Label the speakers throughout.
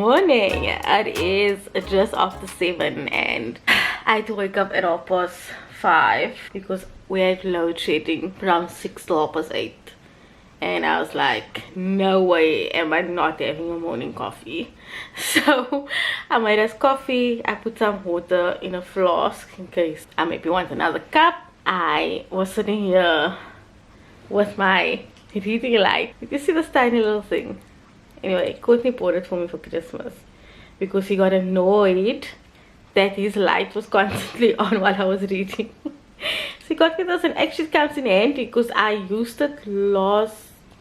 Speaker 1: morning. It is just after 7 and I had to wake up at 5:30 because we had load shedding from 6 to 8:30. And I was like, no way am I not having a morning coffee. So I made us coffee. I put some water in a flask in case I maybe want another cup. I was sitting here with my reading light. You can see this tiny little thing. Anyway, Courtney bought it for me for Christmas because he got annoyed that his light was constantly on while I was reading. So he got me this, and actually it comes in handy because I used it last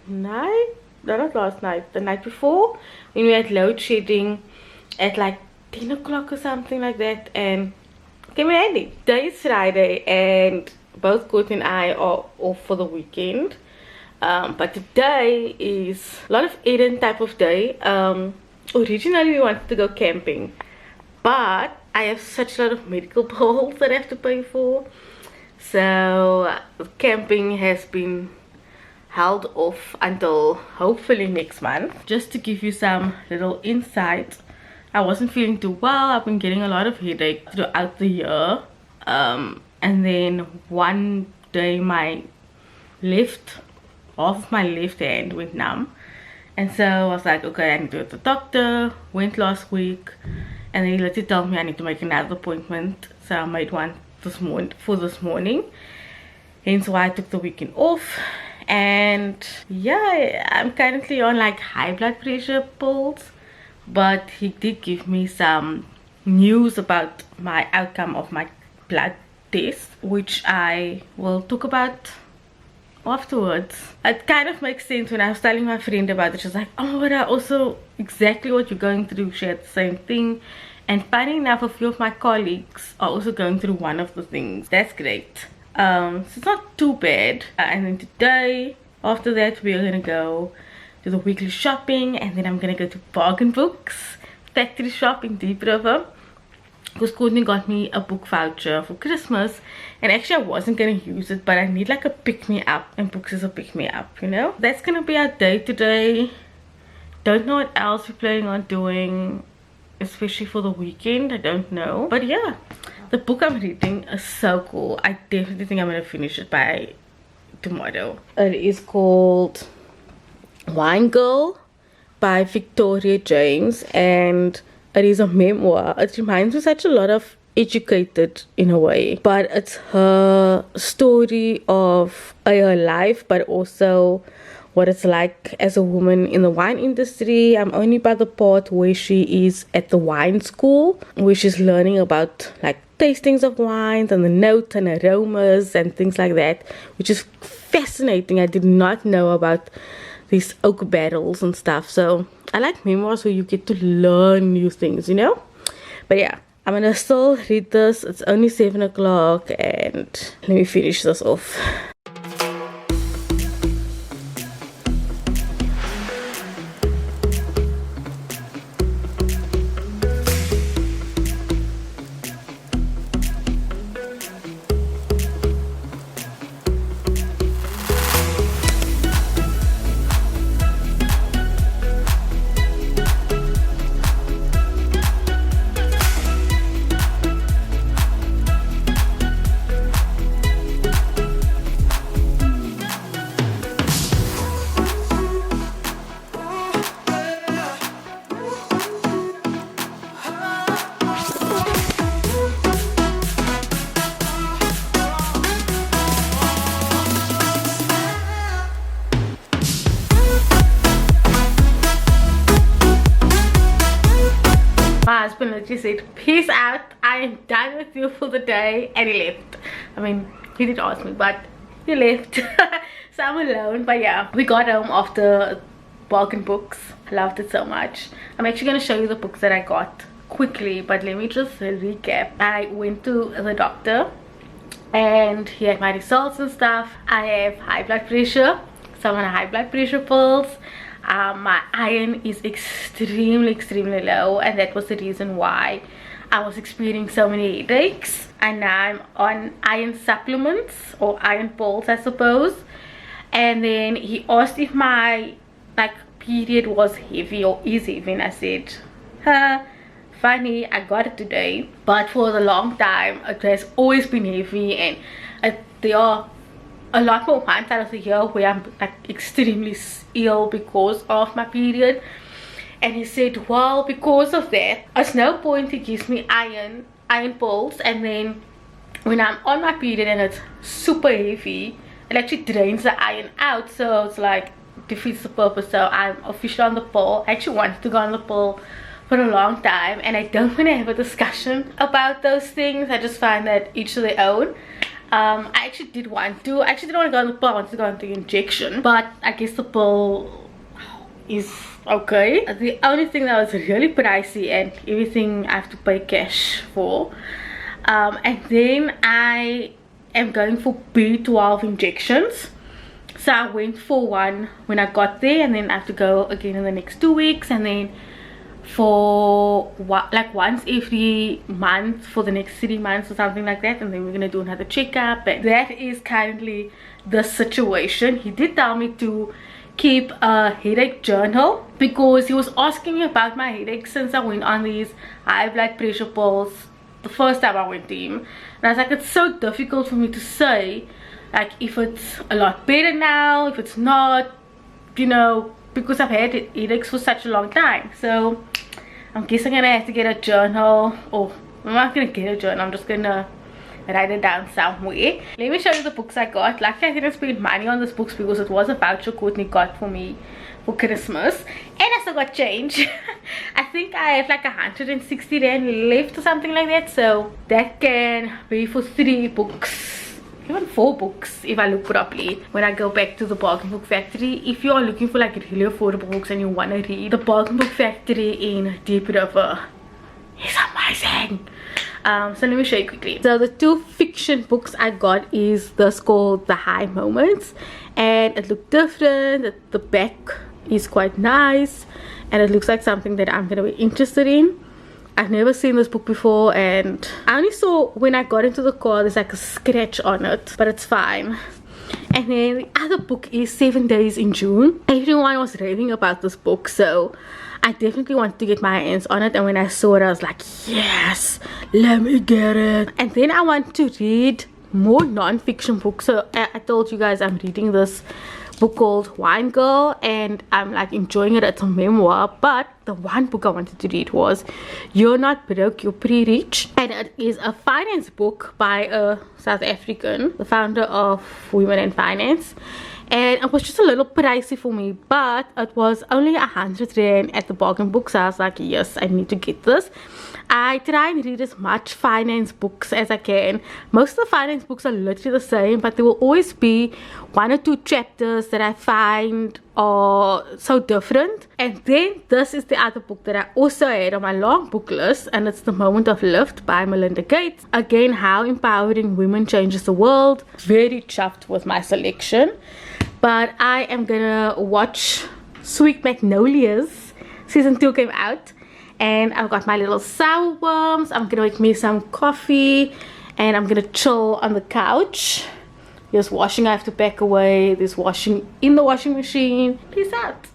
Speaker 1: night. No, not last night, the night before, when we had load shedding at like 10 o'clock or something like that, and it came in handy. Today is Friday and both Courtney and I are off for the weekend. But today is a lot of Eden type of day. Originally we wanted to go camping, but I have such a lot of medical bills that I have to pay for, so camping has been held off until hopefully next month. Just to give you some little insight, I wasn't feeling too well. I've been getting a lot of headache throughout the year, and then one day my half of my left hand went numb, and so I was like, okay, I need to go to the doctor. Went last week, and then he literally told me I need to make another appointment, so I made one this morning, hence why I took the weekend off. And yeah, I'm currently on like high blood pressure pills, but he did give me some news about my outcome of my blood test, which I will talk about afterwards. It kind of makes sense. When I was telling my friend about it, she was like, oh, but I also exactly what you're going through. She had the same thing, and funny enough, a few of my colleagues are also going through one of the things. That's great. So it's not too bad. And then today, after that, we're gonna go to the weekly shopping, and then I'm gonna go to Bargain Books factory shop in Deep River because Courtney got me a book voucher for Christmas, and actually I wasn't gonna use it, but I need like a pick-me-up, and books is a pick-me-up, you know. That's gonna be our day today. Don't know what else we're planning on doing, especially for the weekend. I don't know, but yeah, the book I'm reading is so cool. I definitely think I'm gonna finish it by tomorrow. It is called Wine Girl by Victoria James, and it is a memoir. It reminds me such a lot of Educated in a way, but it's her story of her life, but also what it's like as a woman in the wine industry. I'm only by the part where she is at the wine school, where she's learning about like tastings of wines and the notes and aromas and things like that, which is fascinating. I did not know about these oak barrels and stuff. So I like memoirs where you get to learn new things, you know. But yeah, I'm gonna still read this. It's only 7 o'clock, and let me finish this off. My husband literally said, peace out, I am done with you for the day, and he left. I mean, he did ask me, but he left. So I'm alone. But yeah, we got home after Bargain Books. I loved it so much. I'm actually going to show you the books that I got quickly, but let me just recap. I went to the doctor and he had my results and stuff. I have high blood pressure, so I'm on high blood pressure pills. My iron is extremely low, and that was the reason why I was experiencing so many headaches. And now I'm on iron supplements, or iron pills I suppose. And then he asked if my period was heavy or is heavy, and I said Funny, I got it today, but for a long time it has always been heavy, and there are a lot more months out of the year where I'm like extremely ill because of my period. And he said, well, because of that, at no point he gives me iron pills, and then when I'm on my period and it's super heavy, it actually drains the iron out, so it's like defeats the purpose. So I'm officially on the pill. I actually wanted to go on the pill for a long time, and I don't want to have a discussion about those things. I just find that each to their own. I actually didn't want to go on the pill. I wanted to go on the injection, but I guess the pill is okay. The only thing that was really pricey, and everything I have to pay cash for. And then I am going for B12 injections. So I went for one when I got there, and then I have to go again in the next 2 weeks, and then for like once every month for the next 3 months or something like that, and then we're gonna do another checkup. And that is currently the situation. He did tell me to keep a headache journal because he was asking me about my headaches since I went on these high blood pressure pills the first time I went to him. And I was like, it's so difficult for me to say like if it's a lot better now, if it's not, you know, because I've had headaches for such a long time. So I'm guessing I'm gonna have to get a journal, or I'm not gonna get a journal, I'm just gonna write it down somewhere. Let me show you the books I got. Luckily I didn't spend money on these books because it was a voucher Courtney got for me for Christmas, and I still got change. I think I have like 160 rand left or something like that, so that can be for 3 books, even 4 books if I look properly when I go back to the Bargain Book Factory. If you are looking for like really affordable books and you want to read, the Bargain Book Factory in Deep River is amazing. So let me show you quickly. So the 2 fiction books I got is this called The High Moments, and it looked different. The back is quite nice, and it looks like something that I'm gonna be interested in. I've never seen this book before, and I only saw when I got into the car there's like a scratch on it, but it's fine. And then the other book is 7 Days in June. Everyone was raving about this book, so I definitely wanted to get my hands on it, and when I saw it I was like, yes, let me get it. And then I want to read more non-fiction books. So I told you guys I'm reading this book called Wine Girl, and I'm like enjoying it. It's a memoir, but the one book I wanted to read was You're Not Broke, You're Pretty-Rich, and it is a finance book by a South African, the founder of Women in Finance. And it was just a little pricey for me, but it was only 100 rand at the Bargain Book, so I was like, yes, I need to get this. I try and read as much finance books as I can. Most of the finance books are literally the same, but there will always be 1 or 2 chapters that I find are so different. And then this is the other book that I also had on my long book list, and it's The Moment of Lift by Melinda Gates. Again, how empowering women changes the world. Very chuffed with my selection. But I am gonna watch Sweet Magnolias. Season 2 came out, and I've got my little sour worms. I'm gonna make me some coffee, and I'm gonna chill on the couch. There's washing I have to pack away. There's washing in the washing machine. Peace out.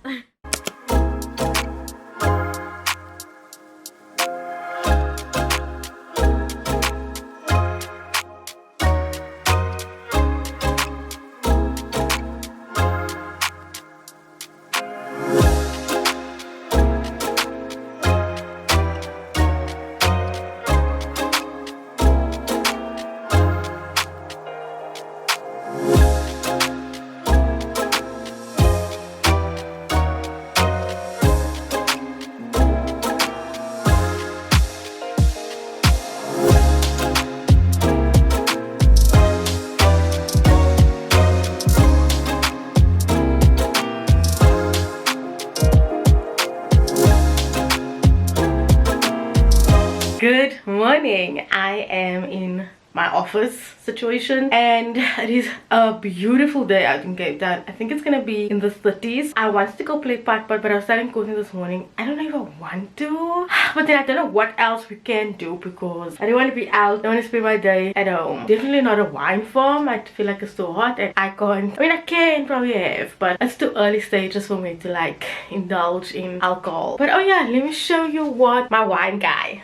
Speaker 1: my office situation, and it is a beautiful day out in Cape Town. I think it's gonna be in the 30s. I wanted to go play putt-putt, but I was telling Courtney this morning, I don't know if I want to, but then I don't know what else we can do because I don't want to be out. I don't want to spend my day at home. Definitely not a wine farm. I feel like it's too hot and I can't. I mean, I can probably have, but it's too early stages for me to like indulge in alcohol. But oh yeah, let me show you what my wine guy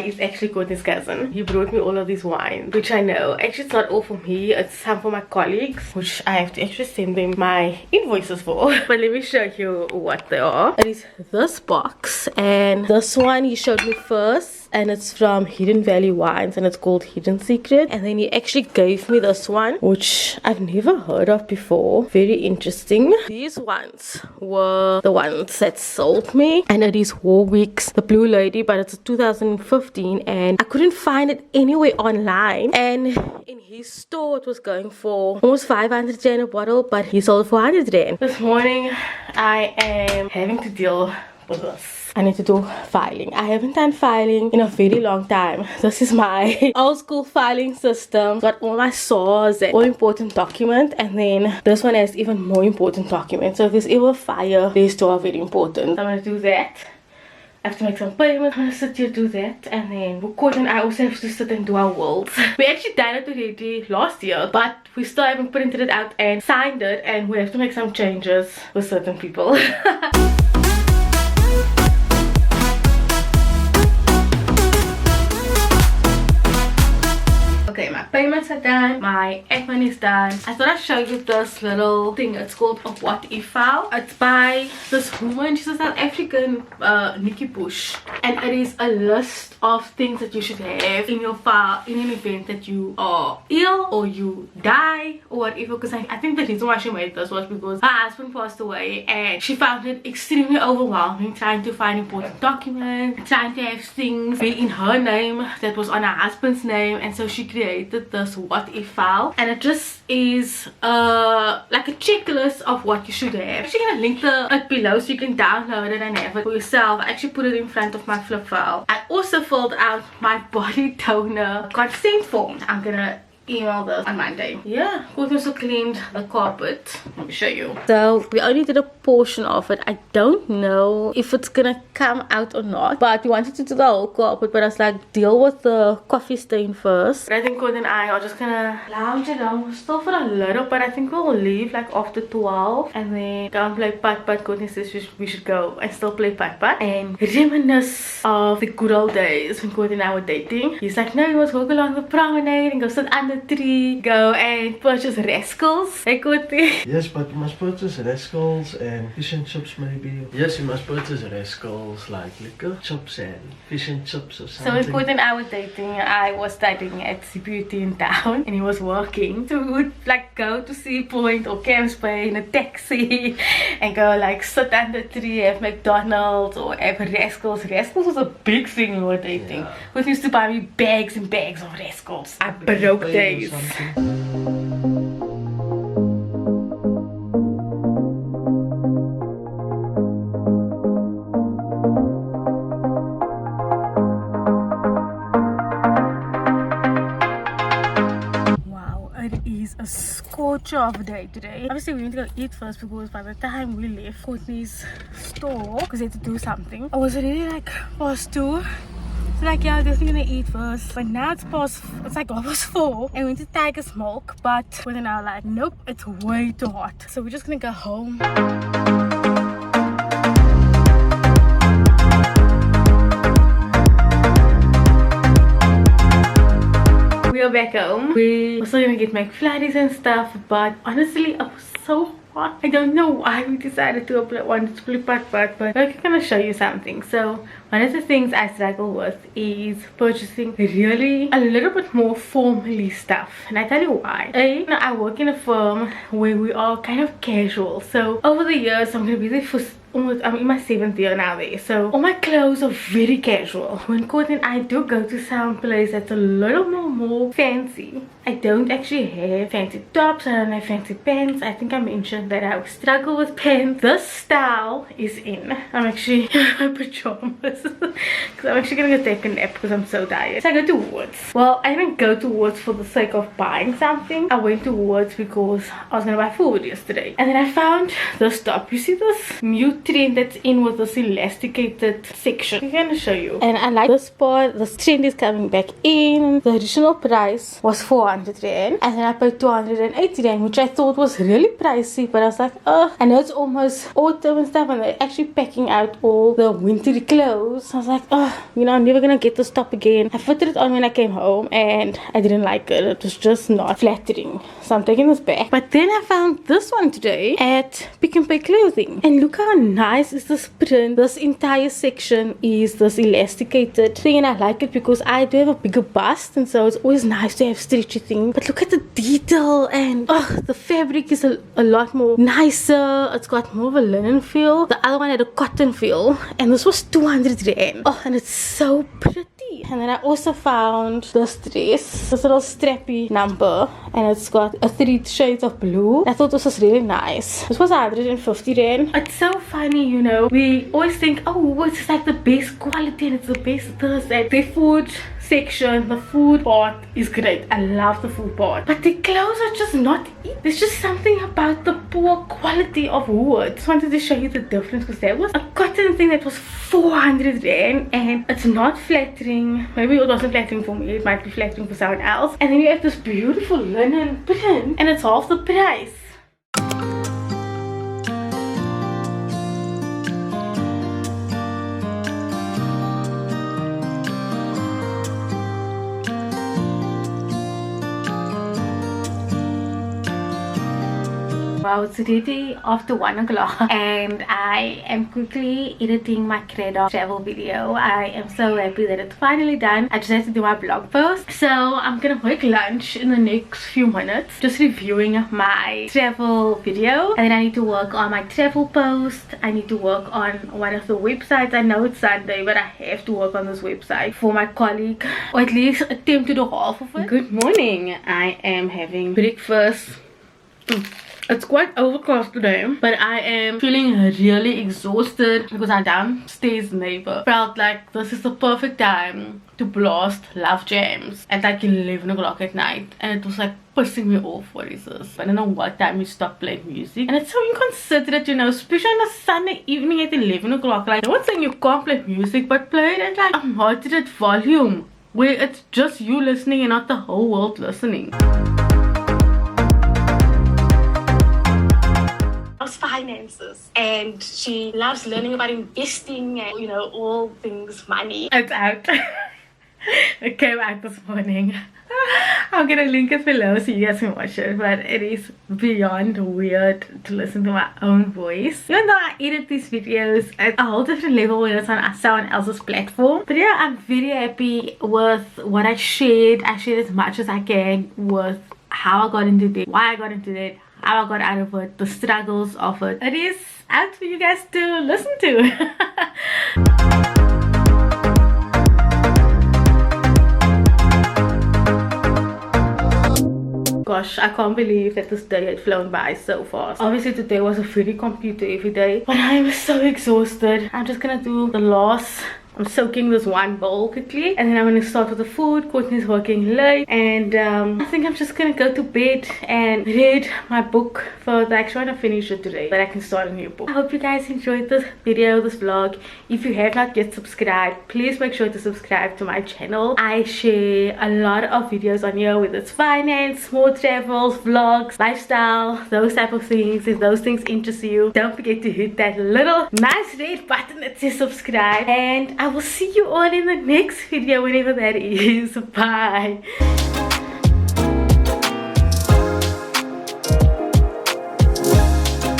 Speaker 1: is actually Courtney's cousin. He brought me all of these wines, which I know actually it's not all for me, it's some for my colleagues, which I have to actually send them my invoices for. But let me show you what they are. It is this box, and this one he showed me first, and it's from Hidden Valley Wines and it's called Hidden Secret. And then he actually gave me this one, which I've never heard of before. Very interesting. These ones were the ones that sold me, and it is Warwick's The Blue Lady, but it's a 2015 and I couldn't find it anywhere online, and in his store it was going for almost 500 rand a bottle, but he sold for 100 rand. This morning I am having to deal with this. I need to do filing. I haven't done filing in a very long time. This is my old school filing system. Got all my SARS and all important documents, and then this one has even more important documents. So if there's ever fire, these two are very important. I'm gonna do that. I have to make some payments. I'm gonna sit here, do that, and then Court and I also have to sit and do our wills. We actually done it already last year, but we still haven't printed it out and signed it, and we have to make some changes with certain people. Okay, my payments are done, my admin is done. I thought I'd show you this little thing. It's called a what if file. It's by this woman. She's a South African, Nikki Bush, and it is a list of things that you should have in your file in an event that you are ill or you die or whatever. Because I think the reason why she made this was because her husband passed away and she found it extremely overwhelming trying to find important documents, trying to have things be in her name that was on her husband's name, and so she created this what if file, and it just is like a checklist of what you should have. I'm actually gonna link it below so you can download it and have it for yourself. I actually put it in front of my flip file. I also filled out my body donor consent form. I'm gonna email this on Monday. Yeah, we also cleaned the carpet. Let me show you. So we only did a portion of it. I don't know if it's gonna come out or not, but we wanted to do the whole carpet, but I was like, deal with the coffee stain first. But I think Court and I are just gonna lounge around still for a little, but I think we'll leave like after 12 and then go and play putt-putt. Courtney says we should go and still play putt-putt and reminisce of the good old days when Court and I were dating. He's like, no, you must walk along the promenade and go sit under tree, go and purchase rascals. Hey Courtney.
Speaker 2: Yes, but you must purchase rascals and fish and chips maybe. Yes, you must purchase rascals like liquor, chips and fish and chips or something.
Speaker 1: So when Court and I were dating, I was studying at CPUT in town and he was working. So we would like go to Sea Point or Camps Bay in a taxi and go like sit under a tree, have McDonald's or have rascals. Rascals was a big thing when we were dating.
Speaker 2: Yeah.
Speaker 1: Court used to buy me bags and bags of rascals. I broke days. Wow, it is a scorcher of a day today. Obviously we need to go eat first because by the time we left Courtney's store, because they had to do something, I was already like past 2. So like, yeah, definitely gonna eat first. But now it's like almost 4 and we need to take a smoke, but we're now like, nope, it's way too hot. So we're just gonna go home. We are back home. We were still gonna get McFlurries and stuff, but honestly, I was so hot. I don't know why we decided to want to play putt-putt, but I'm gonna show you something. So one of the things I struggle with is purchasing really a little bit more formally stuff, and I tell you why. I work in a firm where we are kind of casual, so over the years I'm gonna be there for I'm in my 7th year now there, so all my clothes are very casual. When Courtney and I do go to some place that's a little more fancy, I don't actually have fancy tops, I don't have fancy pants. I think I mentioned that I struggle with pants. This style is in. I'm actually in my pajamas because I'm actually gonna go take a nap because I'm so tired. So I go to Woolworths. Well, I didn't go to Woolworths for the sake of buying something. I went to Woolworths because I was gonna buy food yesterday, and then I found this top. You see this new trend that's in with this elasticated section? I'm gonna show you. And I like this part. This trend is coming back in. The original price was 400 rand, and then I paid 280 rand, which I thought was really pricey, but I was like, oh, I know it's almost autumn and stuff, and they're actually packing out all the wintry clothes. I was like, oh, you know, I'm never gonna get this top again. I fitted it on when I came home and I didn't like it. It was just not flattering, so I'm taking this back. But then I found this one today at Pick and Pay Clothing, and look how nice is this print. This entire section is this elasticated thing, and I like it because I do have a bigger bust, and so it's always nice to have stretchy things. But look at the detail, and oh, the fabric is a lot more nicer. It's got more of a linen feel. The other one had a cotton feel, and this was 200 rand. Oh, and it's so pretty. And then I also found this dress, this little strappy number, and it's got a 3 shades of blue. I thought this was really nice. This was 150 rand. It's so funny, you know, we always think, oh, it's like the best quality and it's the best this, and the food section, the food part is great. I love the food part, but the clothes are just not it. There's just something about the poor quality of wood. Just wanted to show you the difference, because there was a cotton thing that was 400 rand and it's not flattering. Maybe it wasn't flattering for me, it might be flattering for someone else. And then you have this beautiful linen print and it's half the price. Wow, it's already after 1 o'clock and I am quickly editing my Credo travel video. I am so happy that it's finally done. I just had to do my blog post, so I'm gonna make lunch in the next few minutes, just reviewing my travel video, and then I need to work on my travel post. I need to work on one of the websites. I know it's Sunday, but I have to work on this website for my colleague, or at least attempt to do half of it. Good morning. I am having breakfast. It's quite overcast today, but I am feeling really exhausted because our downstairs neighbor felt like this is the perfect time to blast Love Jams at like 11 o'clock at night, and it was like pissing me off. What is this? I don't know what time we stopped playing music, and it's so inconsiderate, you know, especially on a Sunday evening at 11 o'clock. Like, no one's saying you can't play music, but play it at like a moderate volume where it's just you listening and not the whole world listening. Finances, and she loves learning about investing and, you know, all things money. It's out. It came out this morning. I'm gonna link it below so you guys can watch it, but it is beyond weird to listen to my own voice. Even though I edit these videos at a whole different level when it's on someone else's platform. But yeah, I'm very happy with what I shared. I shared as much as I can with how I got into it, why I got into it, how I got out of it, the struggles of it. It is out for you guys to listen to. Gosh, I can't believe that this day had flown by so fast. Obviously today was a very computer every day, but I am so exhausted. I'm just gonna do the last. I'm soaking this one bowl quickly, and then I'm going to start with the food. Courtney's working late, and I think I'm just going to go to bed and read my book further. I actually want to finish it today, but I can start a new book. I hope you guys enjoyed this video, this vlog. If you have not yet subscribed, please make sure to subscribe to my channel. I share a lot of videos on here, whether it's finance, small travels, vlogs, lifestyle, those type of things. If those things interest you, don't forget to hit that little nice red button that says subscribe, and I will see you all in the next video, whenever that is. Bye.